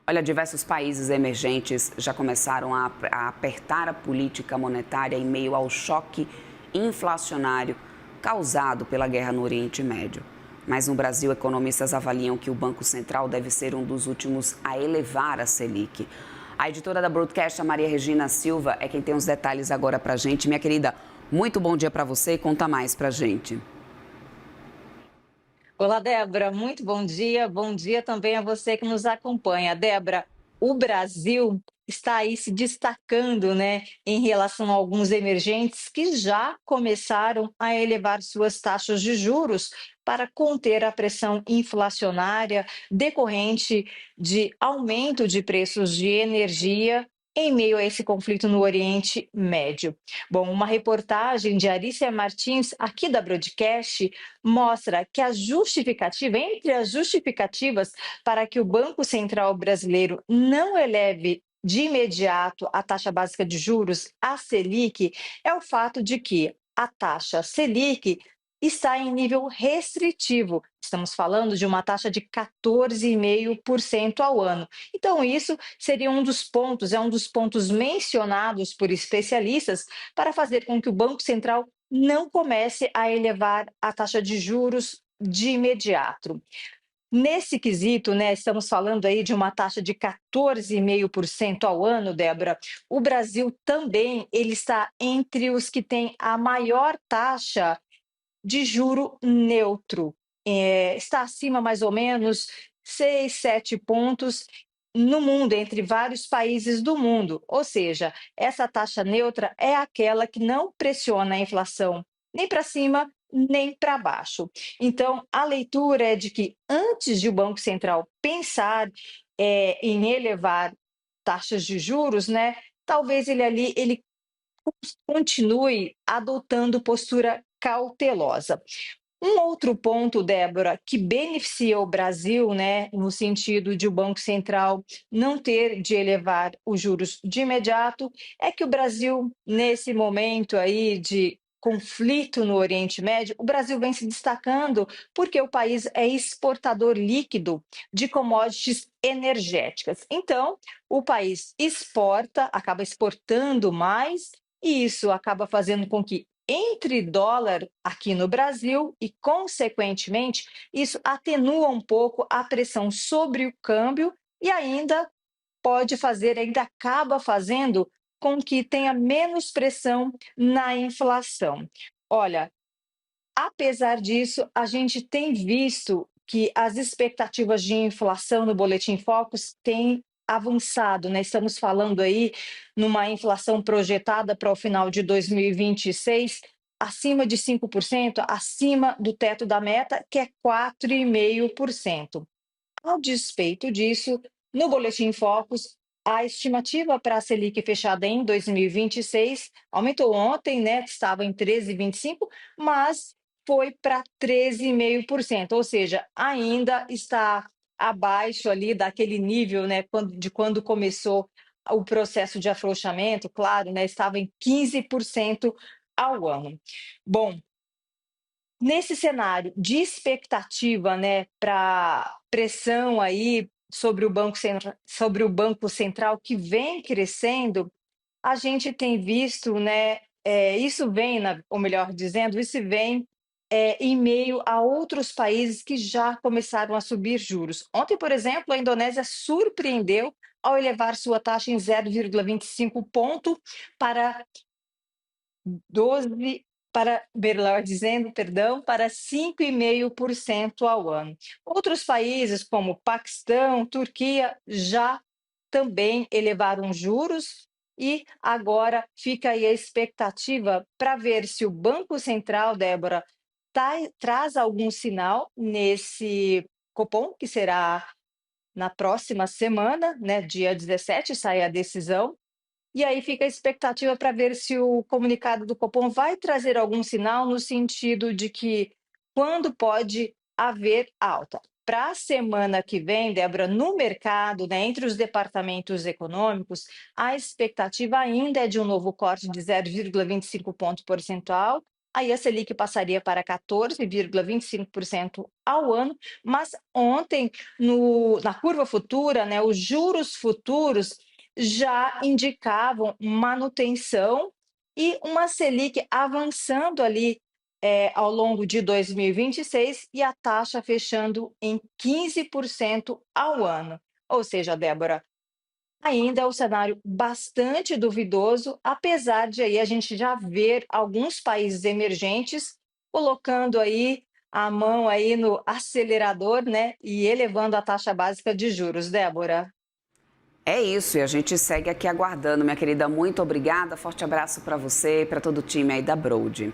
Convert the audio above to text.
Olha, diversos países emergentes já começaram a apertar a política monetária em meio ao choque inflacionário causado pela guerra no Oriente Médio. Mas no Brasil, economistas avaliam que o Banco Central deve ser um dos últimos a elevar a Selic. A editora da Broadcast, a Maria Regina Silva, é quem tem os detalhes agora para a gente. Minha querida, muito bom dia para você e conta mais para a gente. Olá, Débora, muito bom dia. Bom dia também a você que nos acompanha. Débora, o Brasil está aí se destacando, né, em relação a alguns emergentes que já começaram a elevar suas taxas de juros para conter a pressão inflacionária decorrente de aumento de preços de energia em meio a esse conflito no Oriente Médio. Bom, uma reportagem de Arícia Martins, aqui da Broadcast, mostra que entre as justificativas para que o Banco Central brasileiro não eleve de imediato a taxa básica de juros, a Selic, é o fato de que a taxa Selic está em nível restritivo. Estamos falando de uma taxa de 14,5% ao ano. Então, isso seria é um dos pontos mencionados por especialistas para fazer com que o Banco Central não comece a elevar a taxa de juros de imediato. Nesse quesito, né, estamos falando aí de uma taxa de 14,5% ao ano, Débora. O Brasil também ele está entre os que têm a maior taxa de juro neutro. Está acima mais ou menos 6, 7 pontos no mundo, entre vários países do mundo. Ou seja, essa taxa neutra é aquela que não pressiona a inflação nem para cima, nem para baixo. Então, a leitura é de que antes de o Banco Central pensar em elevar taxas de juros, né, talvez ele continue adotando postura cautelosa. Um outro ponto, Débora, que beneficia o Brasil, né, no sentido de o Banco Central não ter de elevar os juros de imediato, é que o Brasil, nesse momento aí de conflito no Oriente Médio, o Brasil vem se destacando porque o país é exportador líquido de commodities energéticas. Então, o país exporta, acaba exportando mais, e isso acaba fazendo com que entre dólar aqui no Brasil e, consequentemente, isso atenua um pouco a pressão sobre o câmbio e ainda acaba fazendo com que tenha menos pressão na inflação. Olha, apesar disso, a gente tem visto que as expectativas de inflação no Boletim Focus têm avançado, né? Estamos falando aí numa inflação projetada para o final de 2026 acima de 5%, acima do teto da meta, que é 4,5%. Ao despeito disso, no Boletim Focus, a estimativa para a Selic fechada em 2026 aumentou ontem, né? Estava em 13,25, mas foi para 13,5%, ou seja, ainda está abaixo ali daquele nível, né, de quando começou o processo de afrouxamento, claro, né, estava em 15% ao ano. Bom, nesse cenário de expectativa, né, para pressão aí sobre o Banco Central que vem crescendo, a gente tem visto, né, isso vem, ou melhor dizendo, isso vem em meio a outros países que já começaram a subir juros. Ontem, por exemplo, a Indonésia surpreendeu ao elevar sua taxa em 0,25 ponto para 12 melhor dizendo, perdão, para 5,5% ao ano. Outros países, como Paquistão, Turquia, já também elevaram juros e agora fica aí a expectativa para ver se o Banco Central, Débora, traz algum sinal nesse Copom, que será na próxima semana, né, dia 17, sai a decisão, e aí fica a expectativa para ver se o comunicado do Copom vai trazer algum sinal no sentido de que quando pode haver alta. Para a semana que vem, Débora, no mercado, né, entre os departamentos econômicos, a expectativa ainda é de um novo corte de 0,25 ponto percentual aí a Selic passaria para 14,25% ao ano, mas ontem, na curva futura, né, os juros futuros já indicavam manutenção e uma Selic avançando ali ao longo de 2026 e a taxa fechando em 15% ao ano. Ou seja, Débora, ainda é um cenário bastante duvidoso, apesar de aí a gente já ver alguns países emergentes colocando aí a mão aí no acelerador, né, e elevando a taxa básica de juros, Débora. É isso, e a gente segue aqui aguardando, minha querida. Muito obrigada, forte abraço para você e para todo o time aí da Broad.